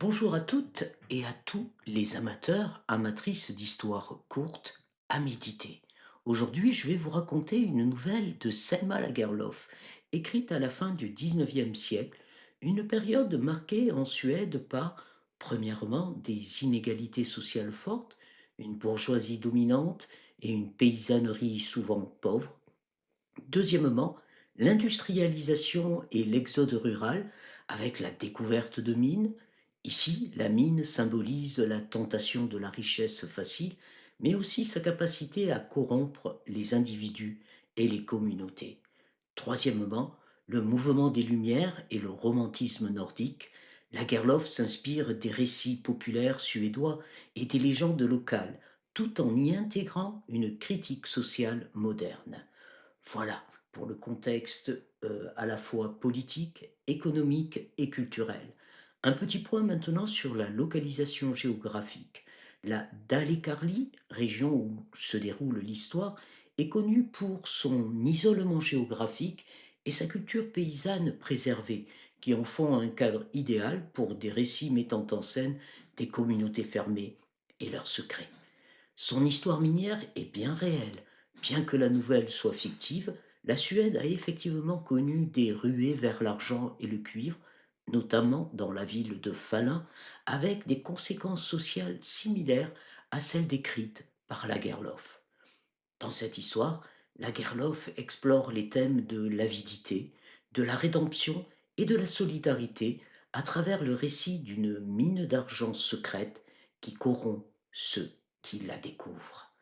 Bonjour à toutes et à tous les amateurs, amatrices d'histoires courtes à méditer. Aujourd'hui, je vais vous raconter une nouvelle de Selma Lagerlöf, écrite à la fin du 19e siècle, une période marquée en Suède par, premièrement, des inégalités sociales fortes, une bourgeoisie dominante et une paysannerie souvent pauvre. Deuxièmement, l'industrialisation et l'exode rural avec la découverte de mines. Ici, la mine symbolise la tentation de la richesse facile, mais aussi sa capacité à corrompre les individus et les communautés. Troisièmement, le mouvement des Lumières et le romantisme nordique. Lagerlof s'inspire des récits populaires suédois et des légendes locales, tout en y intégrant une critique sociale moderne. Voilà pour le contexte à la fois politique, économique et culturel. Un petit point maintenant sur la localisation géographique. La Dalecarlie, région où se déroule l'histoire, est connue pour son isolement géographique et sa culture paysanne préservée, qui en font un cadre idéal pour des récits mettant en scène des communautés fermées et leurs secrets. Son histoire minière est bien réelle. Bien que la nouvelle soit fictive, la Suède a effectivement connu des ruées vers l'argent et le cuivre, notamment dans la ville de Fallin, avec des conséquences sociales similaires à celles décrites par Lagerlof. Dans cette histoire, Lagerlof explore les thèmes de l'avidité, de la rédemption et de la solidarité à travers le récit d'une mine d'argent secrète qui corrompt ceux qui la découvrent.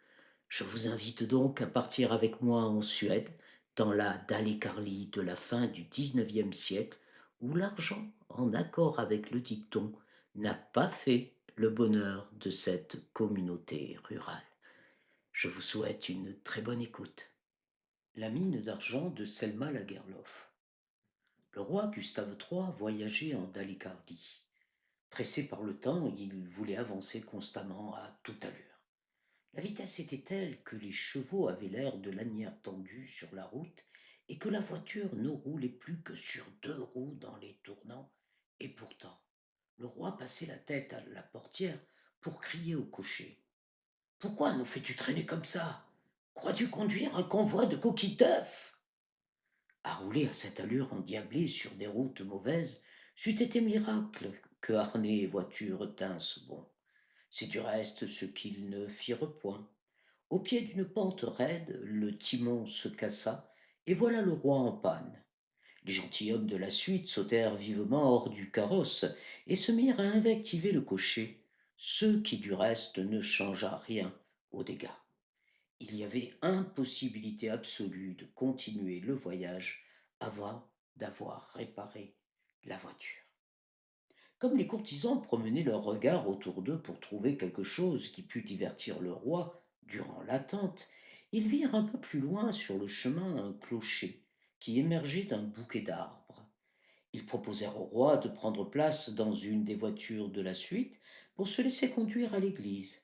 Je vous invite donc à partir avec moi en Suède, dans la Dalecarlie de la fin du 19e siècle, où l'argent, en accord avec le dicton, n'a pas fait le bonheur de cette communauté rurale. Je vous souhaite une très bonne écoute. La mine d'argent de Selma Lagerlöf. Le roi Gustave III voyageait en Dalecarlie. Pressé par le temps, il voulait avancer constamment à toute allure. La vitesse était telle que les chevaux avaient l'air de lanières tendues sur la route et que la voiture ne roulait plus que sur deux roues dans les tournants. Et pourtant, le roi passait la tête à la portière pour crier au cocher. Pourquoi nous fais-tu traîner comme ça? Crois-tu conduire un convoi de coquilles d'œufs? À rouler à cette allure endiablée sur des routes mauvaises, c'eût été miracle que harnais et voiture tinssent bon. C'est du reste ce qu'ils ne firent point. Au pied d'une pente raide, le timon se cassa, et voilà le roi en panne. Les gentilshommes de la suite sautèrent vivement hors du carrosse et se mirent à invectiver le cocher, ce qui du reste ne changea rien aux dégâts. Il y avait impossibilité absolue de continuer le voyage avant d'avoir réparé la voiture. Comme les courtisans promenaient leurs regards autour d'eux pour trouver quelque chose qui pût divertir le roi durant l'attente, ils virent un peu plus loin sur le chemin un clocher qui émergeait d'un bouquet d'arbres. Ils proposèrent au roi de prendre place dans une des voitures de la suite pour se laisser conduire à l'église.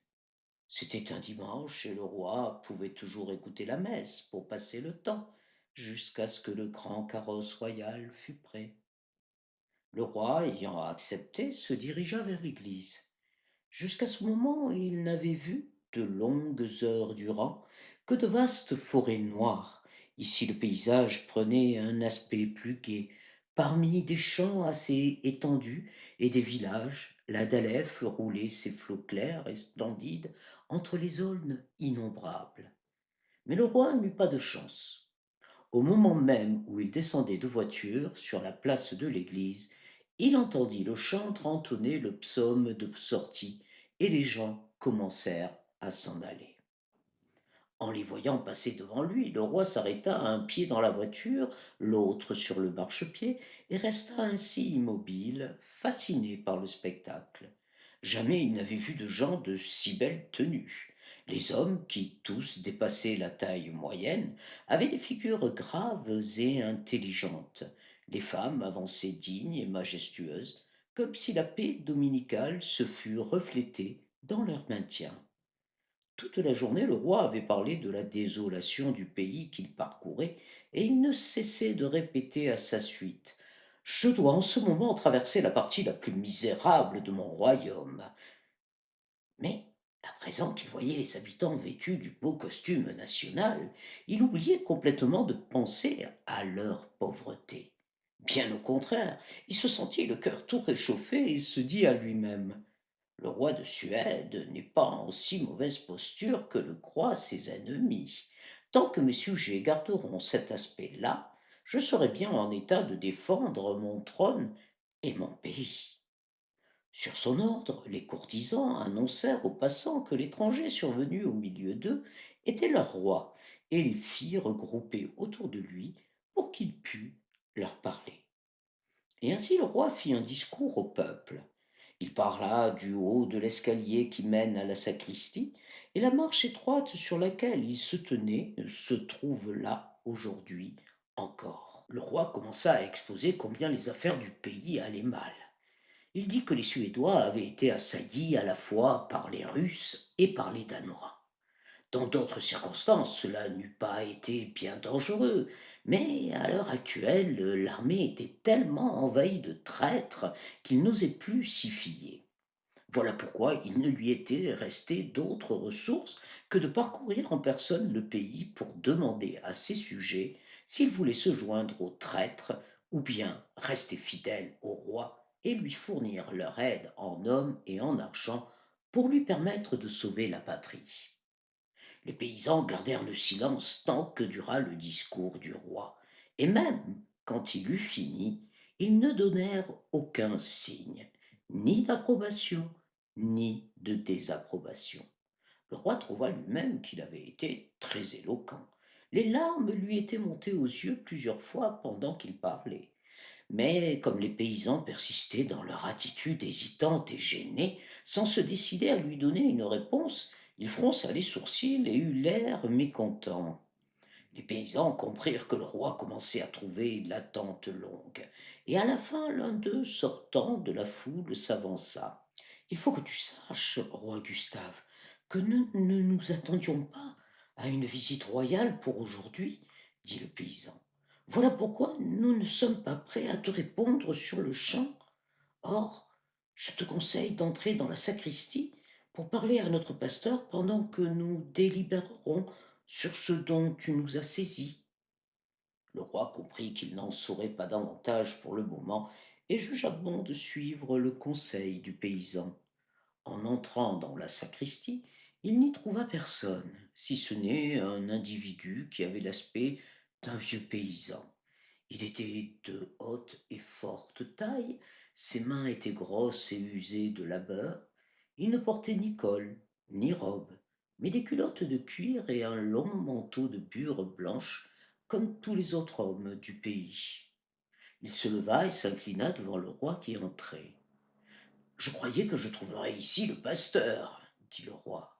C'était un dimanche et le roi pouvait toujours écouter la messe pour passer le temps jusqu'à ce que le grand carrosse royal fût prêt. Le roi, ayant accepté, se dirigea vers l'église. Jusqu'à ce moment, il n'avait vu, de longues heures durant, que de vastes forêts noires. Ici, le paysage prenait un aspect plus gai. Parmi des champs assez étendus et des villages, la Dalef roulait ses flots clairs et splendides entre les aulnes innombrables. Mais le roi n'eut pas de chance. Au moment même où il descendait de voiture sur la place de l'église, il entendit le chantre entonner le psaume de sortie et les gens commencèrent à s'en aller. En les voyant passer devant lui, le roi s'arrêta un pied dans la voiture, l'autre sur le marchepied, et resta ainsi immobile, fasciné par le spectacle. Jamais il n'avait vu de gens de si belle tenue. Les hommes, qui tous dépassaient la taille moyenne, avaient des figures graves et intelligentes. Les femmes avançaient dignes et majestueuses, comme si la paix dominicale se fût reflétée dans leur maintien. Toute la journée, le roi avait parlé de la désolation du pays qu'il parcourait, et il ne cessait de répéter à sa suite. Je dois en ce moment traverser la partie la plus misérable de mon royaume. Mais, à présent qu'il voyait les habitants vêtus du beau costume national, il oubliait complètement de penser à leur pauvreté. Bien au contraire, il se sentit le cœur tout réchauffé et se dit à lui-même: le roi de Suède n'est pas en si mauvaise posture que le croient ses ennemis. Tant que mes sujets garderont cet aspect-là, je serai bien en état de défendre mon trône et mon pays. Sur son ordre, les courtisans annoncèrent aux passants que l'étranger survenu au milieu d'eux était leur roi, et les fit regrouper autour de lui pour qu'il pût leur parler. Et ainsi le roi fit un discours au peuple. Il parla du haut de l'escalier qui mène à la sacristie, et la marche étroite sur laquelle il se tenait se trouve là aujourd'hui encore. Le roi commença à exposer combien les affaires du pays allaient mal. Il dit que les Suédois avaient été assaillis à la fois par les Russes et par les Danois. Dans d'autres circonstances, cela n'eût pas été bien dangereux, mais à l'heure actuelle, l'armée était tellement envahie de traîtres qu'il n'osait plus s'y fier. Voilà pourquoi il ne lui était resté d'autre ressource que de parcourir en personne le pays pour demander à ses sujets s'ils voulaient se joindre aux traîtres ou bien rester fidèles au roi et lui fournir leur aide en hommes et en argent pour lui permettre de sauver la patrie. Les paysans gardèrent le silence tant que dura le discours du roi, et même quand il eut fini, ils ne donnèrent aucun signe, ni d'approbation, ni de désapprobation. Le roi trouva lui-même qu'il avait été très éloquent. Les larmes lui étaient montées aux yeux plusieurs fois pendant qu'il parlait. Mais comme les paysans persistaient dans leur attitude hésitante et gênée, sans se décider à lui donner une réponse, il fronça les sourcils et eut l'air mécontent. Les paysans comprirent que le roi commençait à trouver l'attente longue, et à la fin l'un d'eux, sortant de la foule, s'avança. Il faut que tu saches, roi Gustave, que nous ne nous attendions pas à une visite royale pour aujourd'hui, dit le paysan. Voilà pourquoi nous ne sommes pas prêts à te répondre sur le champ. Or, je te conseille d'entrer dans la sacristie pour parler à notre pasteur pendant que nous délibérerons sur ce dont tu nous as saisis. Le roi comprit qu'il n'en saurait pas davantage pour le moment et jugea bon de suivre le conseil du paysan. En entrant dans la sacristie, il n'y trouva personne, si ce n'est un individu qui avait l'aspect d'un vieux paysan. Il était de haute et forte taille, ses mains étaient grosses et usées de labeur. Il ne portait ni col, ni robe, mais des culottes de cuir et un long manteau de bure blanche, comme tous les autres hommes du pays. Il se leva et s'inclina devant le roi qui entrait. Je croyais que je trouverais ici le pasteur, dit le roi.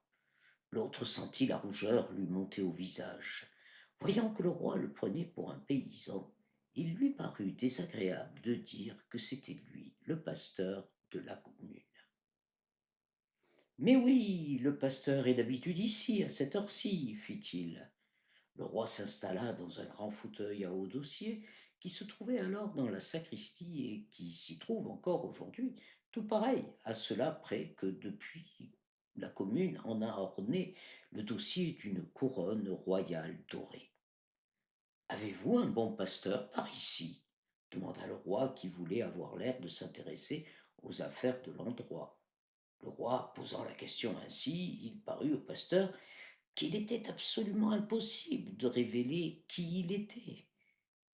L'autre sentit la rougeur lui monter au visage. Voyant que le roi le prenait pour un paysan, il lui parut désagréable de dire que c'était lui, le pasteur de la commune. Mais oui, le pasteur est d'habitude ici, à cette heure-ci, fit-il. Le roi s'installa dans un grand fauteuil à haut dossier qui se trouvait alors dans la sacristie et qui s'y trouve encore aujourd'hui, tout pareil à cela près que depuis la commune en a orné le dossier d'une couronne royale dorée. Avez-vous un bon pasteur par ici demanda le roi qui voulait avoir l'air de s'intéresser aux affaires de l'endroit. Le roi posant la question ainsi, il parut au pasteur qu'il était absolument impossible de révéler qui il était.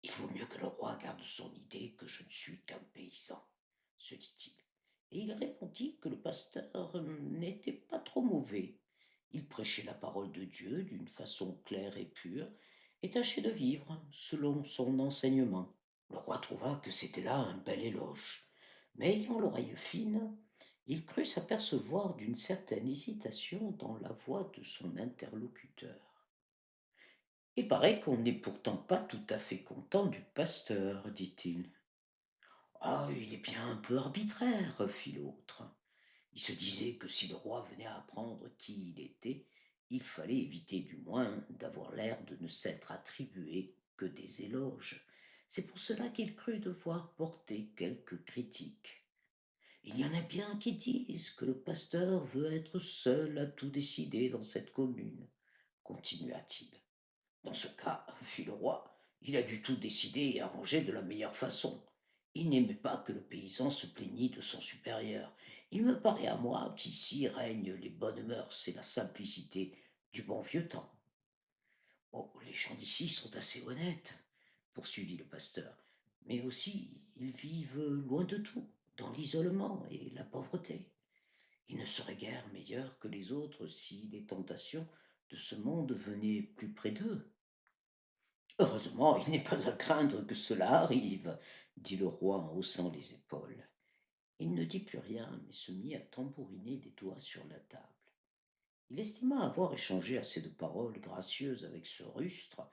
Il vaut mieux que le roi garde son idée que je ne suis qu'un paysan, se dit-il. Et il répondit que le pasteur n'était pas trop mauvais. Il prêchait la parole de Dieu d'une façon claire et pure, et tâchait de vivre selon son enseignement. Le roi trouva que c'était là un bel éloge, mais ayant l'oreille fine, il crut s'apercevoir d'une certaine hésitation dans la voix de son interlocuteur. Il paraît qu'on n'est pourtant pas tout à fait content du pasteur, dit-il. Ah, il est bien un peu arbitraire, fit l'autre. Il se disait que si le roi venait à apprendre qui il était, il fallait éviter du moins d'avoir l'air de ne s'être attribué que des éloges. C'est pour cela qu'il crut devoir porter quelques critiques. Il y en a bien qui disent que le pasteur veut être seul à tout décider dans cette commune, continua-t-il. Dans ce cas, fit le roi, il a dû tout décider et arranger de la meilleure façon. Il n'aimait pas que le paysan se plaignît de son supérieur. Il me paraît à moi qu'ici règnent les bonnes mœurs et la simplicité du bon vieux temps. Oh, les gens d'ici sont assez honnêtes, poursuivit le pasteur, mais aussi ils vivent loin de tout, dans l'isolement et la pauvreté. Ils ne seraient guère meilleurs que les autres si les tentations de ce monde venaient plus près d'eux. Heureusement, il n'est pas à craindre que cela arrive, dit le roi en haussant les épaules. Il ne dit plus rien, mais se mit à tambouriner des doigts sur la table. Il estima avoir échangé assez de paroles gracieuses avec ce rustre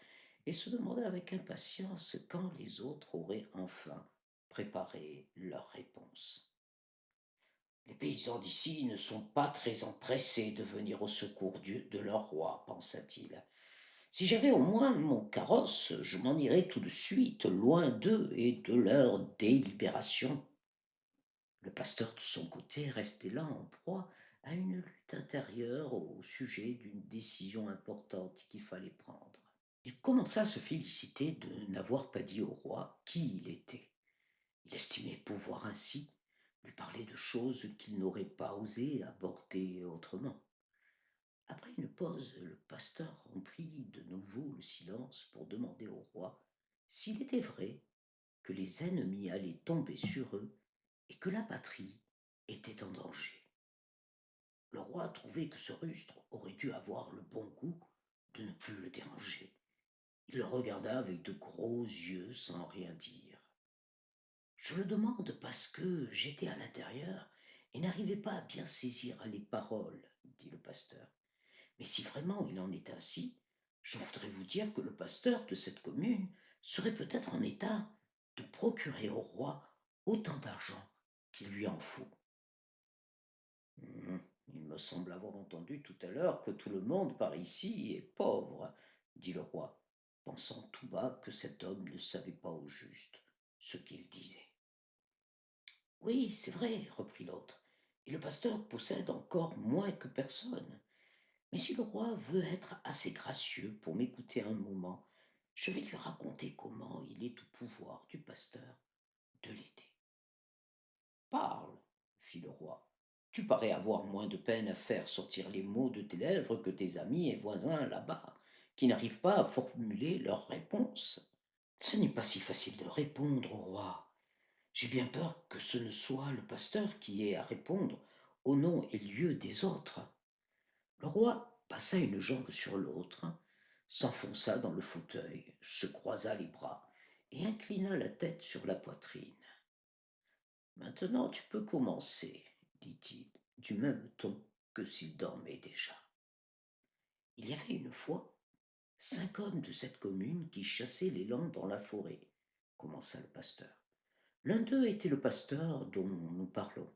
et se demanda avec impatience quand les autres auraient enfin préparé leur réponse. Les paysans d'ici ne sont pas très empressés de venir au secours de leur roi, pensa-t-il. Si j'avais au moins mon carrosse, je m'en irais tout de suite, loin d'eux et de leur délibération. Le pasteur, de son côté, restait là en proie à une lutte intérieure au sujet d'une décision importante qu'il fallait prendre. Il commença à se féliciter de n'avoir pas dit au roi qui il était. Il estimait pouvoir ainsi lui parler de choses qu'il n'aurait pas osé aborder autrement. Après une pause, le pasteur rompit de nouveau le silence pour demander au roi s'il était vrai que les ennemis allaient tomber sur eux et que la patrie était en danger. Le roi trouvait que ce rustre aurait dû avoir le bon goût de ne plus le déranger. Il le regarda avec de gros yeux sans rien dire. Je le demande parce que j'étais à l'intérieur et n'arrivais pas à bien saisir les paroles, dit le pasteur. Mais si vraiment il en est ainsi, je voudrais vous dire que le pasteur de cette commune serait peut-être en état de procurer au roi autant d'argent qu'il lui en faut. Il me semble avoir entendu tout à l'heure que tout le monde par ici est pauvre, dit le roi, pensant tout bas que cet homme ne savait pas au juste ce qu'il disait. Oui, c'est vrai, reprit l'autre, et le pasteur possède encore moins que personne. Mais si le roi veut être assez gracieux pour m'écouter un moment, je vais lui raconter comment il est au pouvoir du pasteur de l'aider. Parle, fit le roi. Tu parais avoir moins de peine à faire sortir les mots de tes lèvres que tes amis et voisins là-bas, qui n'arrivent pas à formuler leurs réponses. Ce n'est pas si facile de répondre au roi. J'ai bien peur que ce ne soit le pasteur qui ait à répondre au nom et lieu des autres. Le roi passa une jambe sur l'autre, s'enfonça dans le fauteuil, se croisa les bras et inclina la tête sur la poitrine. Maintenant tu peux commencer, dit-il, du même ton que s'il dormait déjà. Il y avait une fois 5 hommes de cette commune qui chassaient les lans dans la forêt, commença le pasteur. L'un d'eux était le pasteur dont nous parlons.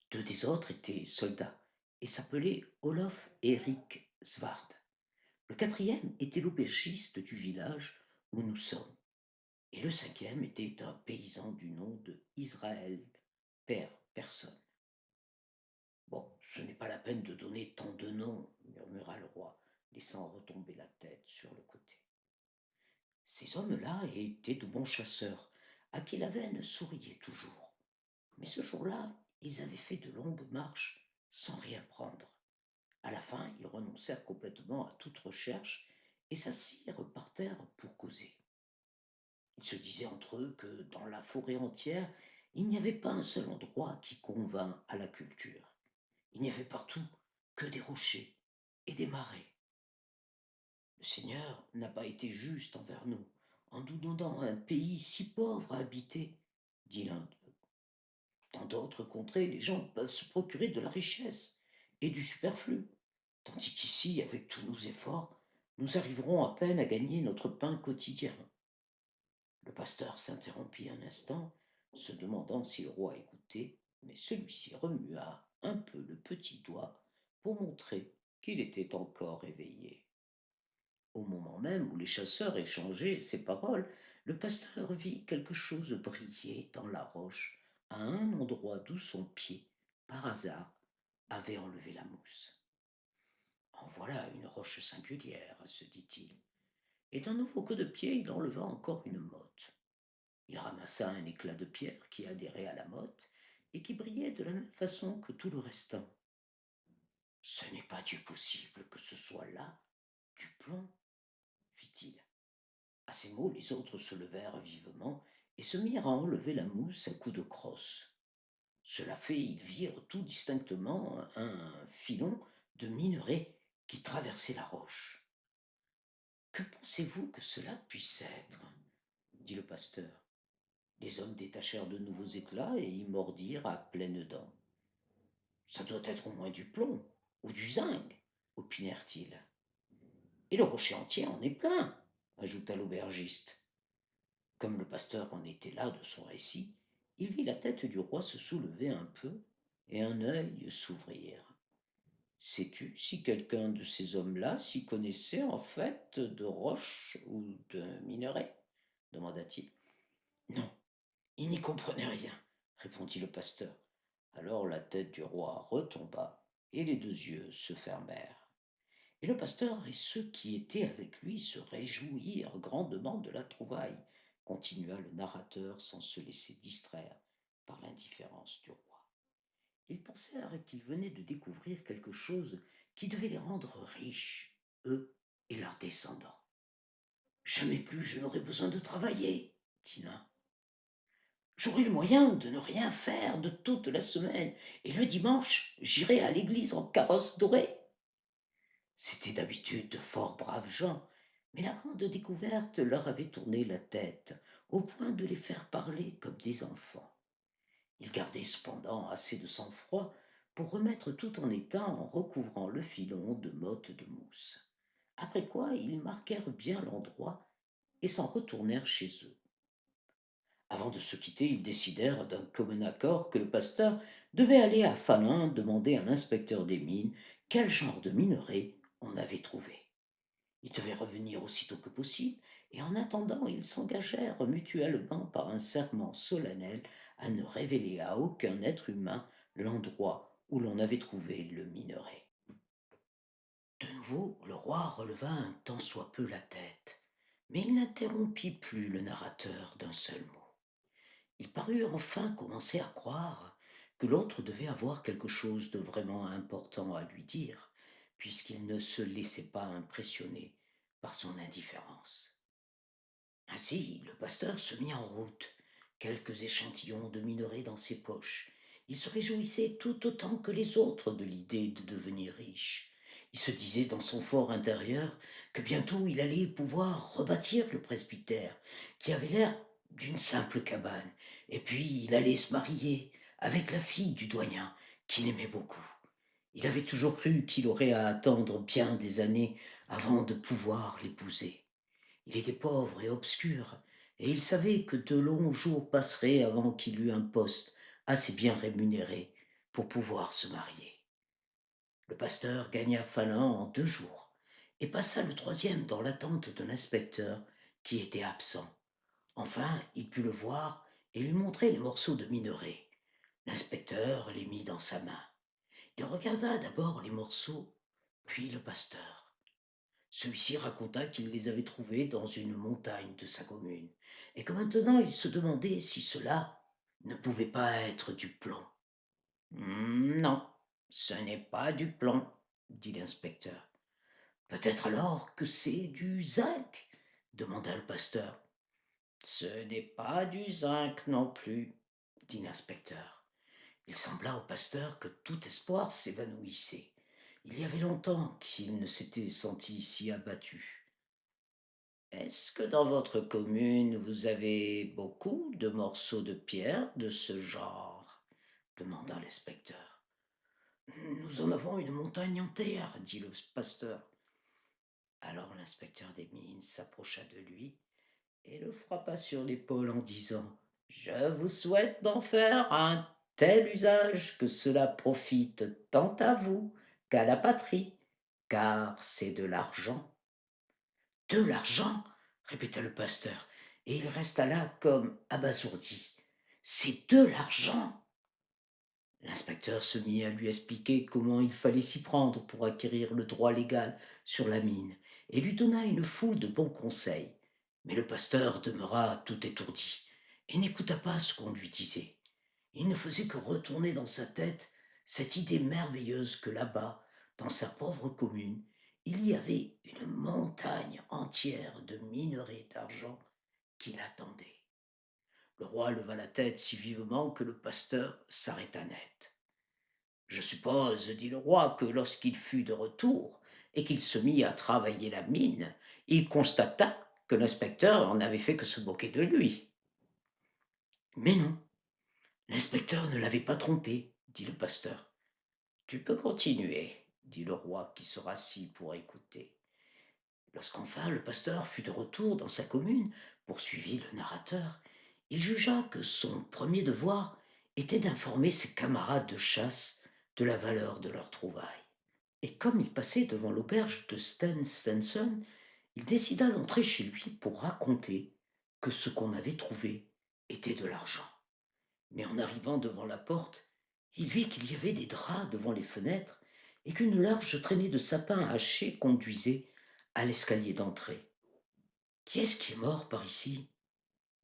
Deux des autres étaient soldats et s'appelaient Olof et Erik Svard. Le quatrième était l'aubergiste du village où nous sommes. Et le cinquième était un paysan du nom de Israël, père personne. Bon, ce n'est pas la peine de donner tant de noms, murmura le roi, laissant retomber la tête sur le côté. Ces hommes-là étaient de bons chasseurs, à qui la veine souriait toujours. Mais ce jour-là, ils avaient fait de longues marches sans rien prendre. À la fin, ils renoncèrent complètement à toute recherche et s'assirent par terre pour causer. Ils se disaient entre eux que dans la forêt entière, il n'y avait pas un seul endroit qui convînt à la culture. Il n'y avait partout que des rochers et des marais. Le Seigneur n'a pas été juste envers nous en nous donnant un pays si pauvre à habiter, dit l'un d'eux. Dans d'autres contrées, les gens peuvent se procurer de la richesse et du superflu, tandis qu'ici, avec tous nos efforts, nous arriverons à peine à gagner notre pain quotidien. Le pasteur s'interrompit un instant, se demandant si le roi écoutait, mais celui-ci remua un peu le petit doigt pour montrer qu'il était encore éveillé. Au moment même où les chasseurs échangeaient ces paroles, Le pasteur vit quelque chose briller dans la roche à un endroit d'où son pied, par hasard, avait enlevé la mousse. En voilà une roche singulière, se dit-il, et d'un nouveau coup de pied il enleva encore une motte. Il ramassa un éclat de pierre qui adhérait à la motte et qui brillait de la même façon que tout le restant. Ce n'est pas Dieu possible que ce soit là du plomb, fit-il. À ces mots, les autres se levèrent vivement et se mirent à enlever la mousse à coups de crosse. Cela fait, ils virent tout distinctement un filon de minerai qui traversait la roche. Que pensez-vous que cela puisse être? Dit le pasteur. Les hommes détachèrent de nouveaux éclats et y mordirent à pleines dents. Ça doit être au moins du plomb ou du zinc, opinèrent-ils. Et le rocher entier en est plein, ajouta l'aubergiste. Comme le pasteur en était là de son récit, il vit la tête du roi se soulever un peu et un œil s'ouvrir. Sais-tu si quelqu'un de ces hommes-là s'y connaissait en fait de roches ou de minerais demanda-t-il. Non, il n'y comprenait rien, répondit le pasteur. Alors la tête du roi retomba et les deux yeux se fermèrent. Et le pasteur et ceux qui étaient avec lui se réjouirent grandement de la trouvaille, continua le narrateur sans se laisser distraire par l'indifférence du roi. Ils pensèrent qu'ils venaient de découvrir quelque chose qui devait les rendre riches, eux et leurs descendants. Jamais plus je n'aurai besoin de travailler, dit l'un. J'aurai le moyen de ne rien faire de toute la semaine, et le dimanche, j'irai à l'église en carrosse dorée. C'étaient d'habitude de fort braves gens, mais la grande découverte leur avait tourné la tête, au point de les faire parler comme des enfants. Ils gardaient cependant assez de sang-froid pour remettre tout en état en recouvrant le filon de mottes de mousse. Après quoi, ils marquèrent bien l'endroit et s'en retournèrent chez eux. Avant de se quitter, ils décidèrent d'un commun accord que le pasteur devait aller à Falun demander à l'inspecteur des mines quel genre de minerai on avait trouvé. Il devait revenir aussitôt que possible, et en attendant, ils s'engagèrent mutuellement par un serment solennel à ne révéler à aucun être humain l'endroit où l'on avait trouvé le minerai. De nouveau, le roi releva un tant soit peu la tête, mais il n'interrompit plus le narrateur d'un seul mot. Il parut enfin commencer à croire que l'autre devait avoir quelque chose de vraiment important à lui dire, puisqu'il ne se laissait pas impressionner par son indifférence. Ainsi, le pasteur se mit en route, quelques échantillons de minerai dans ses poches. Il se réjouissait tout autant que les autres de l'idée de devenir riche. Il se disait dans son fort intérieur que bientôt il allait pouvoir rebâtir le presbytère, qui avait l'air d'une simple cabane, et puis il allait se marier avec la fille du doyen, qu'il aimait beaucoup. Il avait toujours cru qu'il aurait à attendre bien des années avant de pouvoir l'épouser. Il était pauvre et obscur, et il savait que de longs jours passeraient avant qu'il eût un poste assez bien rémunéré pour pouvoir se marier. Le pasteur gagna Falun en 2 jours, et passa le troisième dans l'attente de l'inspecteur qui était absent. Enfin, il put le voir et lui montrer les morceaux de minerai. L'inspecteur les mit dans sa main. Il regarda d'abord les morceaux, puis le pasteur. Celui-ci raconta qu'il les avait trouvés dans une montagne de sa commune, et que maintenant il se demandait si cela ne pouvait pas être du plomb. Non, ce n'est pas du plomb, dit l'inspecteur. Peut-être alors que c'est du zinc, demanda le pasteur. Ce n'est pas du zinc non plus, dit l'inspecteur. Il sembla au pasteur que tout espoir s'évanouissait. Il y avait longtemps qu'il ne s'était senti si abattu. Est-ce que dans votre commune vous avez beaucoup de morceaux de pierre de ce genre demanda l'inspecteur. Nous en avons une montagne entière, dit le pasteur. Alors l'inspecteur des mines s'approcha de lui et le frappa sur l'épaule en disant Je vous souhaite d'en faire un tel usage que cela profite tant à vous qu'à la patrie, car c'est de l'argent. De l'argent répéta le pasteur. et il resta là comme abasourdi. C'est de l'argent! L'inspecteur se mit à lui expliquer comment il fallait s'y prendre pour acquérir le droit légal sur la mine, et lui donna une foule de bons conseils. Mais le pasteur demeura tout étourdi, et n'écouta pas ce qu'on lui disait. Il ne faisait que retourner dans sa tête cette idée merveilleuse que là-bas, dans sa pauvre commune, il y avait une montagne entière de minerais d'argent qui l'attendait. Le roi leva la tête si vivement que le pasteur s'arrêta net. Je suppose, dit le roi, que lorsqu'il fut de retour et qu'il se mit à travailler la mine, il constata que l'inspecteur n'avait fait que se moquer de lui. Mais non, l'inspecteur ne l'avait pas trompé, dit le pasteur. Tu peux continuer, dit le roi qui se rassit pour écouter. Lorsqu'enfin le pasteur fut de retour dans sa commune, poursuivit le narrateur, il jugea que son premier devoir était d'informer ses camarades de chasse de la valeur de leurs trouvailles. Et comme il passait devant l'auberge de Stenson, il décida d'entrer chez lui pour raconter que ce qu'on avait trouvé était de l'argent. Mais en arrivant devant la porte, il vit qu'il y avait des draps devant les fenêtres et qu'une large traînée de sapins hachés conduisait à l'escalier d'entrée. Qui est-ce qui est mort par ici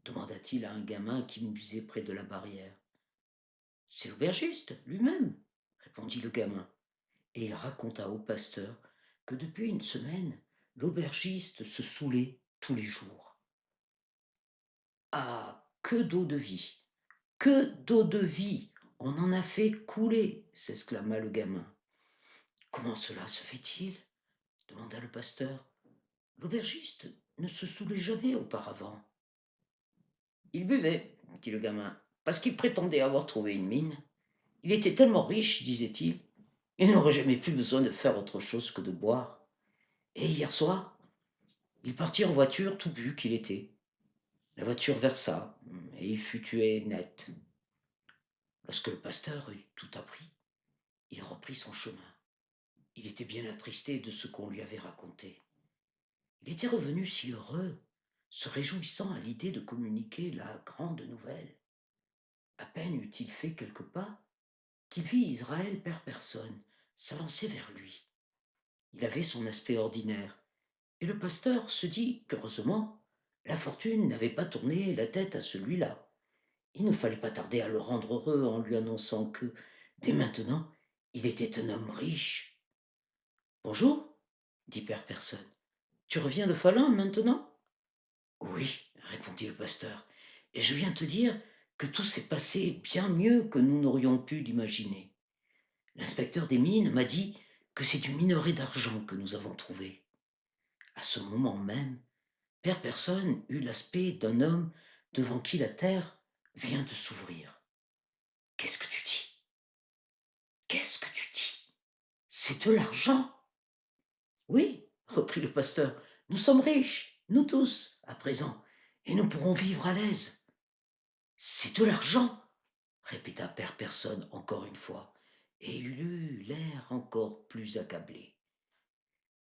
demanda-t-il à un gamin qui musait près de la barrière. C'est l'aubergiste lui-même, répondit le gamin, et il raconta au pasteur que depuis une semaine, l'aubergiste se saoulait tous les jours. Ah, que d'eau de vie! Que d'eau de vie! On en a fait couler, s'exclama le gamin. Comment cela se fait-il demanda le pasteur. L'aubergiste ne se saoulait jamais auparavant. Il buvait, dit le gamin, parce qu'il prétendait avoir trouvé une mine. Il était tellement riche, disait-il, il n'aurait jamais plus besoin de faire autre chose que de boire. Et hier soir, il partit en voiture tout bu qu'il était. La voiture versa, et il fut tué net. Lorsque le pasteur eut tout appris, il reprit son chemin. Il était bien attristé de ce qu'on lui avait raconté. Il était revenu si heureux, se réjouissant à l'idée de communiquer la grande nouvelle. À peine eut-il fait quelques pas qu'il vit Israël père personne s'avancer vers lui. Il avait son aspect ordinaire, et le pasteur se dit qu'heureusement, la fortune n'avait pas tourné la tête à celui-là. Il ne fallait pas tarder à le rendre heureux en lui annonçant que, dès maintenant, il était un homme riche. Bonjour, dit père personne. Tu reviens de Falun maintenant? Oui, répondit le pasteur, et je viens te dire que tout s'est passé bien mieux que nous n'aurions pu l'imaginer. L'inspecteur des mines m'a dit que c'est du minerai d'argent que nous avons trouvé. À ce moment même, père personne eut l'aspect d'un homme devant qui la terre vient de s'ouvrir. Qu'est-ce que tu dis? Qu'est-ce que tu dis? C'est de l'argent? Oui, reprit le pasteur, nous sommes riches, nous tous, à présent, et nous pourrons vivre à l'aise. C'est de l'argent, répéta père personne encore une fois, et il eut l'air encore plus accablé.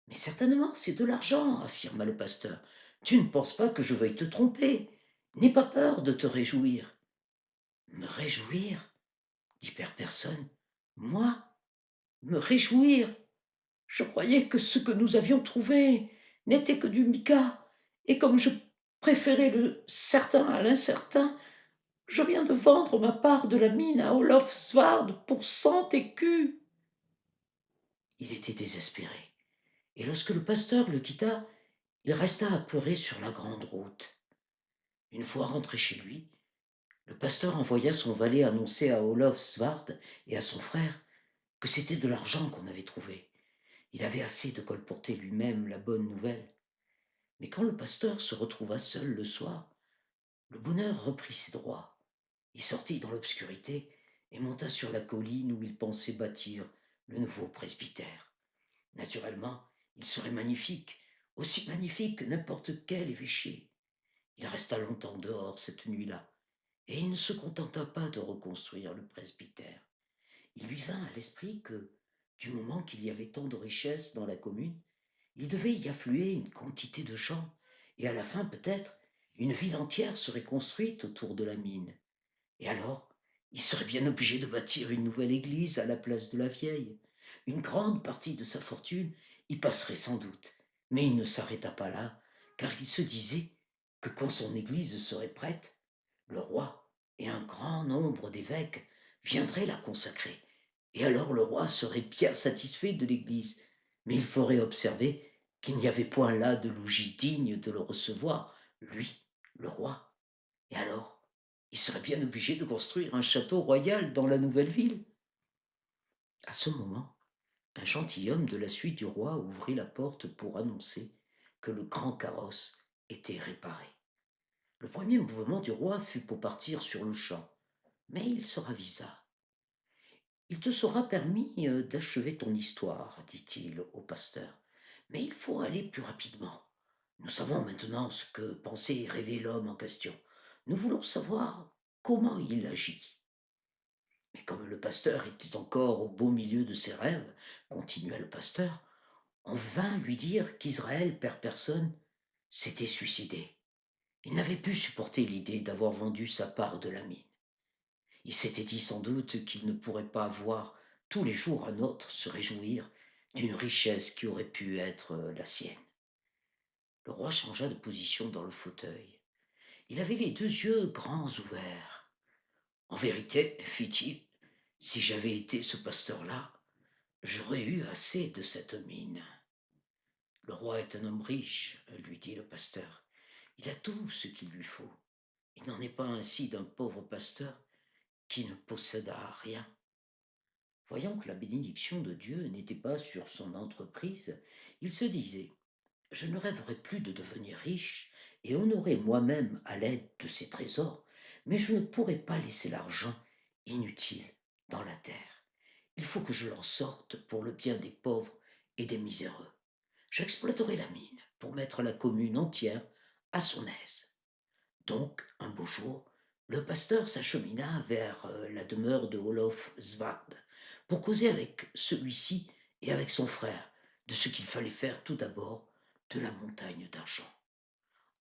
Mais certainement, c'est de l'argent, affirma le pasteur. Tu ne penses pas que je veuille te tromper. N'aie pas peur de te réjouir. Me réjouir, dit père personne. Moi, me réjouir. Je croyais que ce que nous avions trouvé n'était que du mica, et comme je préférais le certain à l'incertain, je viens de vendre ma part de la mine à Olof Svard pour 100 écus. Il était désespéré, et lorsque le pasteur le quitta, il resta apeuré sur la grande route. Une fois rentré chez lui, le pasteur envoya son valet annoncer à Olof Svard et à son frère que c'était de l'argent qu'on avait trouvé. Il avait assez de colporter lui-même la bonne nouvelle. Mais quand le pasteur se retrouva seul le soir, le bonheur reprit ses droits. Il sortit dans l'obscurité et monta sur la colline où il pensait bâtir le nouveau presbytère. Naturellement, il serait magnifique, aussi magnifique que n'importe quel évêché. Il resta longtemps dehors cette nuit-là, et il ne se contenta pas de reconstruire le presbytère. Il lui vint à l'esprit que, du moment qu'il y avait tant de richesses dans la commune, il devait y affluer une quantité de gens, et à la fin, peut-être, Une ville entière serait construite autour de la mine. Et alors, il serait bien obligé de bâtir une nouvelle église à la place de la vieille. Une grande partie de sa fortune y passerait sans doute. Mais il ne s'arrêta pas là, car il se disait que quand son église serait prête, le roi et un grand nombre d'évêques viendraient la consacrer. Et alors le roi serait bien satisfait de l'église, mais il ferait observer qu'il n'y avait point là de logis digne de le recevoir, lui, le roi. Et alors, il serait bien obligé de construire un château royal dans la nouvelle ville. À ce moment, un gentilhomme de la suite du roi ouvrit la porte pour annoncer que le grand carrosse était réparé. Le premier mouvement du roi fut pour partir sur le champ, mais il se ravisa. Il te sera permis d'achever ton histoire, dit-il au pasteur, mais il faut aller plus rapidement. Nous savons maintenant ce que pensait et rêvait l'homme en question. Nous voulons savoir comment il agit. Mais comme le pasteur était encore au beau milieu de ses rêves, continua le pasteur, on vint lui dire qu'Israël, père personne, s'était suicidé. Il n'avait pu supporter l'idée d'avoir vendu sa part de la mine. Il s'était dit sans doute qu'il ne pourrait pas voir tous les jours un autre se réjouir d'une richesse qui aurait pu être la sienne. Le roi changea de position dans le fauteuil. Il avait les deux yeux grands ouverts. En vérité, fit-il, si j'avais été ce pasteur-là, j'aurais eu assez de cette mine. Le roi est un homme riche, lui dit le pasteur. Il a tout ce qu'il lui faut. Il n'en est pas ainsi d'un pauvre pasteur qui ne posséda rien. Voyant que la bénédiction de Dieu n'était pas sur son entreprise, il se disait: je ne rêverai plus de devenir riche et honorer moi-même à l'aide de ces trésors, mais je ne pourrai pas laisser l'argent inutile dans la terre. Il faut que je l'en sorte pour le bien des pauvres et des miséreux. J'exploiterai la mine pour mettre la commune entière à son aise. Donc, un beau jour, le pasteur s'achemina vers la demeure de Olof Svard pour causer avec celui-ci et avec son frère de ce qu'il fallait faire tout d'abord de la montagne d'argent.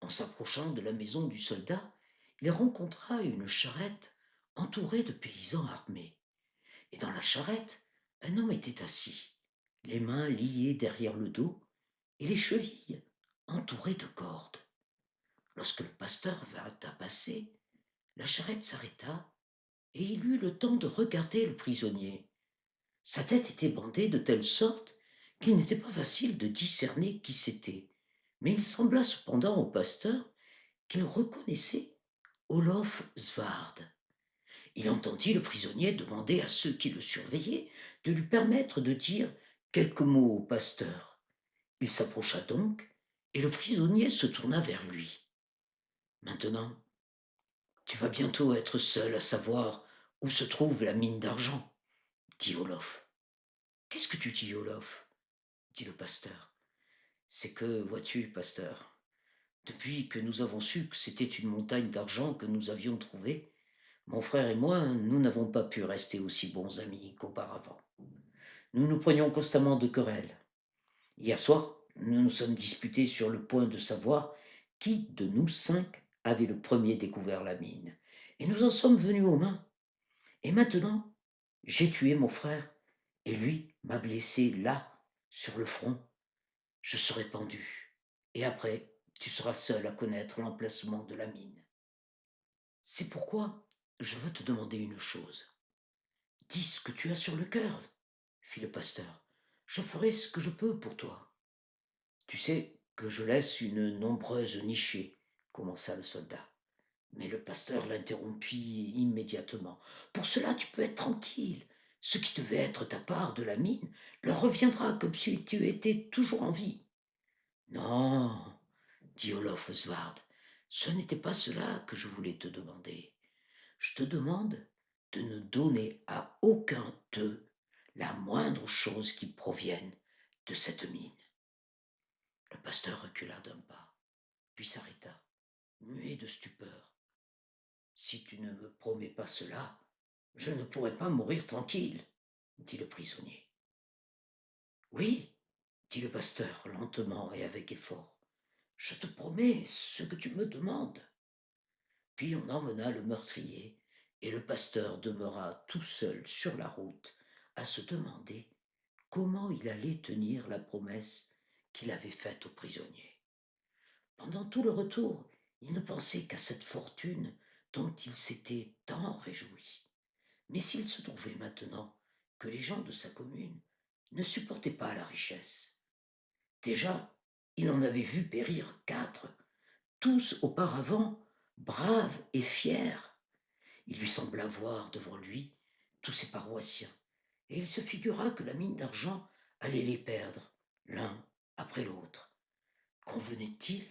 En s'approchant de la maison du soldat, il rencontra une charrette entourée de paysans armés. Et dans la charrette, un homme était assis, les mains liées derrière le dos et les chevilles entourées de cordes. Lorsque le pasteur vint à passer, la charrette s'arrêta et il eut le temps de regarder le prisonnier. Sa tête était bandée de telle sorte qu'il n'était pas facile de discerner qui c'était, mais il sembla cependant au pasteur qu'il reconnaissait Olof Svard. Il entendit le prisonnier demander à ceux qui le surveillaient de lui permettre de dire quelques mots au pasteur. Il s'approcha donc, et le prisonnier se tourna vers lui. Maintenant, tu vas bientôt être seul à savoir où se trouve la mine d'argent, dit Olof. Qu'est-ce que tu dis, Olof? Dit le pasteur. C'est que, vois-tu, pasteur, depuis que nous avons su que c'était une montagne d'argent que nous avions trouvée, mon frère et moi, nous n'avons pas pu rester aussi bons amis qu'auparavant. Nous nous prenions constamment de querelles. Hier soir, nous nous sommes disputés sur le point de savoir qui de nous cinq avait le premier découvert la mine. Et nous en sommes venus aux mains. Et maintenant, j'ai tué mon frère, et lui m'a blessé là, sur le front. Je serai pendu. Et après, tu seras seul à connaître l'emplacement de la mine. C'est pourquoi je veux te demander une chose. Dis ce que tu as sur le cœur, fit le pasteur. Je ferai ce que je peux pour toi. Tu sais que je laisse une nombreuse nichée, commença le soldat. Mais le pasteur l'interrompit immédiatement. Pour cela, tu peux être tranquille. Ce qui devait être ta part de la mine leur reviendra comme si tu étais toujours en vie. Non, dit Olof Svard, ce n'était pas cela que je voulais te demander. Je te demande de ne donner à aucun d'eux la moindre chose qui provienne de cette mine. Le pasteur recula d'un pas, puis s'arrêta, muet de stupeur. Si tu ne me promets pas cela, je ne pourrai pas mourir tranquille, dit le prisonnier. Oui, dit le pasteur lentement et avec effort, Je te promets ce que tu me demandes. Puis on emmena le meurtrier, et le pasteur demeura tout seul sur la route à se demander comment il allait tenir la promesse qu'il avait faite aux prisonniers. Pendant tout le retour, il ne pensait qu'à cette fortune dont il s'était tant réjoui. Mais s'il se trouvait maintenant que les gens de sa commune ne supportaient pas la richesse, déjà il en avait vu périr 4, tous auparavant braves et fiers. Il lui sembla voir devant lui tous ses paroissiens, et il se figura que la mine d'argent allait les perdre, l'un après l'autre. Convenait-il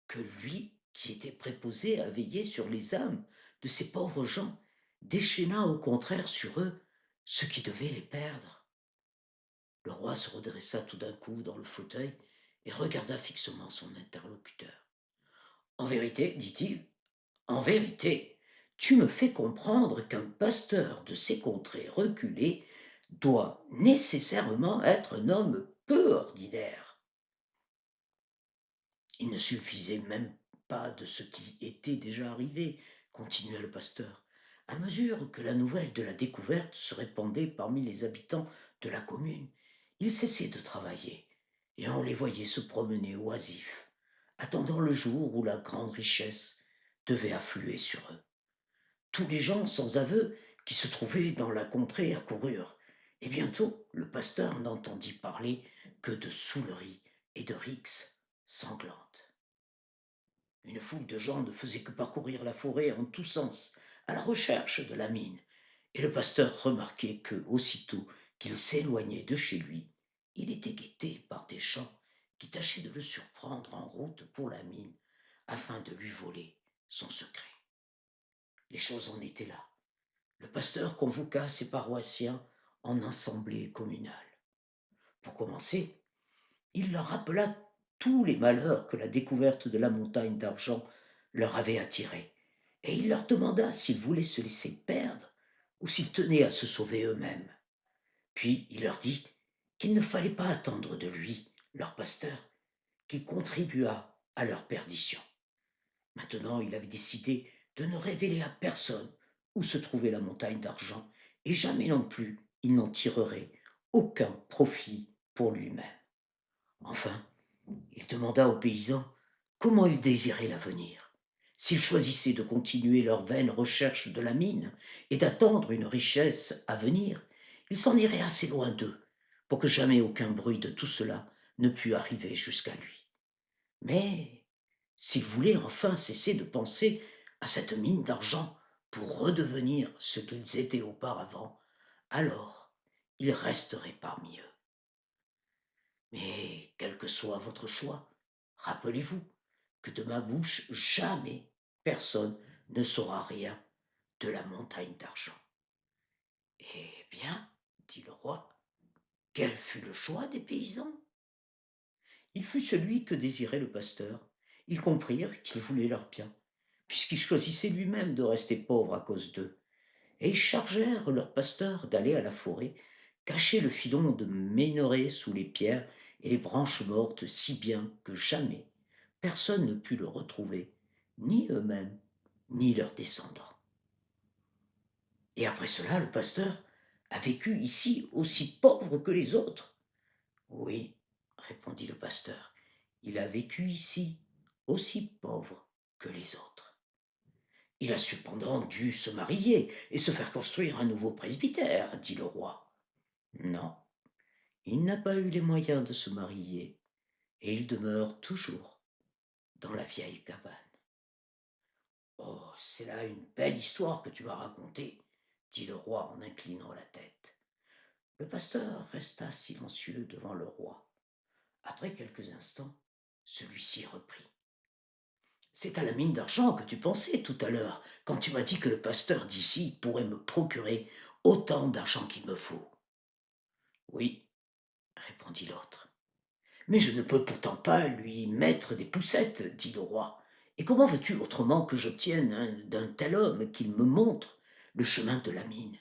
que lui, qui était préposé à veiller sur les âmes de ces pauvres gens, déchaînât au contraire sur eux ce qui devait les perdre? Le roi se redressa tout d'un coup dans le fauteuil et regarda fixement son interlocuteur. En vérité, dit-il, en vérité, tu me fais comprendre qu'un pasteur de ces contrées reculées doit nécessairement être un homme peu ordinaire. Il ne suffisait même pas de ce qui était déjà arrivé, continua le pasteur. À mesure que la nouvelle de la découverte se répandait parmi les habitants de la commune, ils cessaient de travailler, et on les voyait se promener oisifs, attendant le jour où la grande richesse devait affluer sur eux. Tous les gens sans aveu qui se trouvaient dans la contrée accoururent, et bientôt le pasteur n'entendit parler que de souleries et de rixes sanglantes. Une foule de gens ne faisait que parcourir la forêt en tous sens, à la recherche de la mine, et le pasteur remarquait que, aussitôt qu'il s'éloignait de chez lui, il était guetté par des gens qui tâchaient de le surprendre en route pour la mine, afin de lui voler son secret. Les choses en étaient là. Le pasteur convoqua ses paroissiens en assemblée communale. Pour commencer, il leur rappela tous les malheurs que la découverte de la montagne d'argent leur avait attirés, et il leur demanda s'ils voulaient se laisser perdre ou s'ils tenaient à se sauver eux-mêmes. Puis il leur dit qu'il ne fallait pas attendre de lui, leur pasteur, qu'il contribuât à leur perdition. Maintenant, il avait décidé de ne révéler à personne où se trouvait la montagne d'argent, et jamais non plus il n'en tirerait aucun profit pour lui-même. Enfin, il demanda aux paysans comment ils désiraient l'avenir. S'ils choisissaient de continuer leur vaine recherche de la mine et d'attendre une richesse à venir, ils s'en iraient assez loin d'eux pour que jamais aucun bruit de tout cela ne pût arriver jusqu'à lui. Mais s'ils voulaient enfin cesser de penser à cette mine d'argent pour redevenir ce qu'ils étaient auparavant, alors ils resteraient parmi eux. Mais quel que soit votre choix, rappelez-vous que de ma bouche jamais personne ne saura rien de la montagne d'argent. Eh bien, dit le roi, quel fut le choix des paysans? Il fut celui que désirait le pasteur. Ils comprirent qu'il voulait leur bien, puisqu'il choisissait lui-même de rester pauvre à cause d'eux, et ils chargèrent leur pasteur d'aller à la forêt, cacher le filon de Ménoré sous les pierres et les branches mortes si bien que jamais personne ne put le retrouver, ni eux-mêmes, ni leurs descendants. Et après cela, le pasteur a vécu ici aussi pauvre que les autres. Oui, répondit le pasteur, il a vécu ici aussi pauvre que les autres. Il a cependant dû se marier et se faire construire un nouveau presbytère, dit le roi. Non, il n'a pas eu les moyens de se marier, et il demeure toujours dans la vieille cabane. Oh, c'est là une belle histoire que tu m'as racontée, dit le roi en inclinant la tête. Le pasteur resta silencieux devant le roi. Après quelques instants, celui-ci reprit. C'est à la mine d'argent que tu pensais tout à l'heure, quand tu m'as dit que le pasteur d'ici pourrait me procurer autant d'argent qu'il me faut. Oui, répondit l'autre. Mais je ne peux pourtant pas lui mettre des poussettes, dit le roi. Et comment veux-tu autrement que j'obtienne d'un tel homme qu'il me montre le chemin de la mine?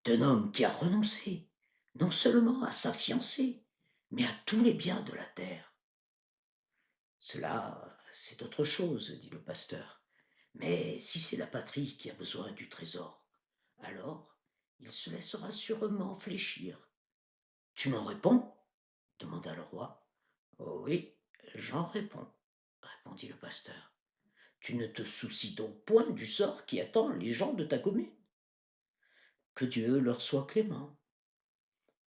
D'un homme qui a renoncé, non seulement à sa fiancée, mais à tous les biens de la terre. Cela, c'est autre chose, dit le pasteur. Mais si c'est la patrie qui a besoin du trésor, alors il se laissera sûrement fléchir. Tu m'en réponds demanda le roi. Oh oui, j'en réponds, répondit le pasteur. Tu ne te soucies donc point du sort qui attend les gens de ta commune. Que Dieu leur soit clément.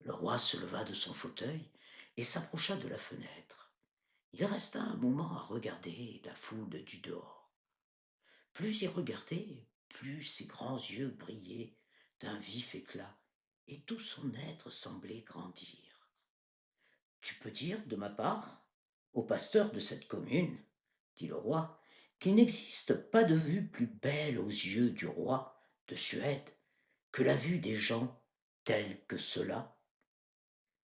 Le roi se leva de son fauteuil et s'approcha de la fenêtre. Il resta un moment à regarder la foule du dehors. Plus il regardait, plus ses grands yeux brillaient d'un vif éclat, et tout son être semblait grandir. Tu peux dire, de ma part, au pasteur de cette commune, dit le roi, qu'il n'existe pas de vue plus belle aux yeux du roi de Suède que la vue des gens tels que ceux-là.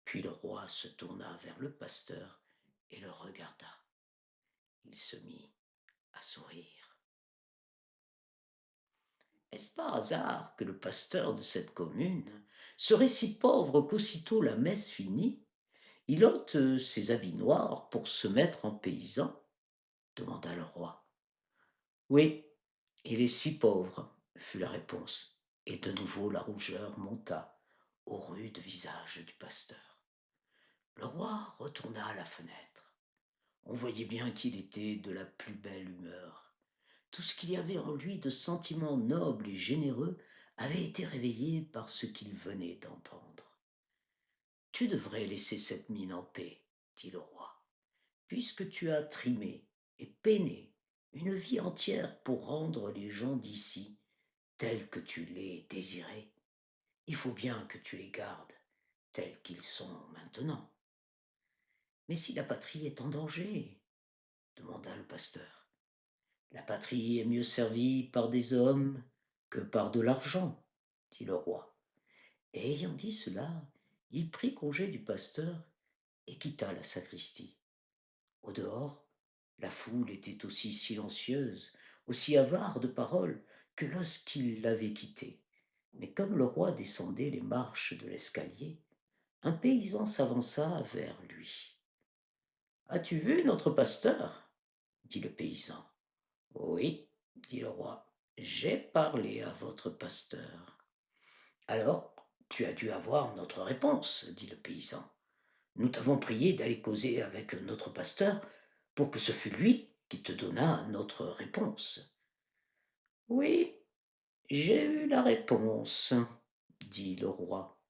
Puis le roi se tourna vers le pasteur et le regarda. Il se mit à sourire. Est-ce par hasard que le pasteur de cette commune serait si pauvre qu'aussitôt la messe finie, il ôte ses habits noirs pour se mettre en paysan demanda le roi. Oui, il est si pauvre, fut la réponse, et de nouveau la rougeur monta au rude visage du pasteur. Le roi retourna à la fenêtre. On voyait bien qu'il était de la plus belle humeur. Tout ce qu'il y avait en lui de sentiments nobles et généreux avait été réveillé par ce qu'il venait d'entendre. Tu devrais laisser cette mine en paix, dit le roi, puisque tu as trimé et peiné une vie entière pour rendre les gens d'ici tels que tu les désirais. Il faut bien que tu les gardes tels qu'ils sont maintenant. Mais si la patrie est en danger, demanda le pasteur. La patrie est mieux servie par des hommes que par de l'argent, dit le roi. Et ayant dit cela, il prit congé du pasteur et quitta la sacristie. Au dehors, la foule était aussi silencieuse, aussi avare de paroles que lorsqu'il l'avait quittée. Mais comme le roi descendait les marches de l'escalier, un paysan s'avança vers lui. As-tu vu notre pasteur dit le paysan. Oui, dit le roi, j'ai parlé à votre pasteur. Alors, tu as dû avoir notre réponse, dit le paysan. Nous t'avons prié d'aller causer avec notre pasteur pour que ce fût lui qui te donnât notre réponse. Oui, j'ai eu la réponse, dit le roi.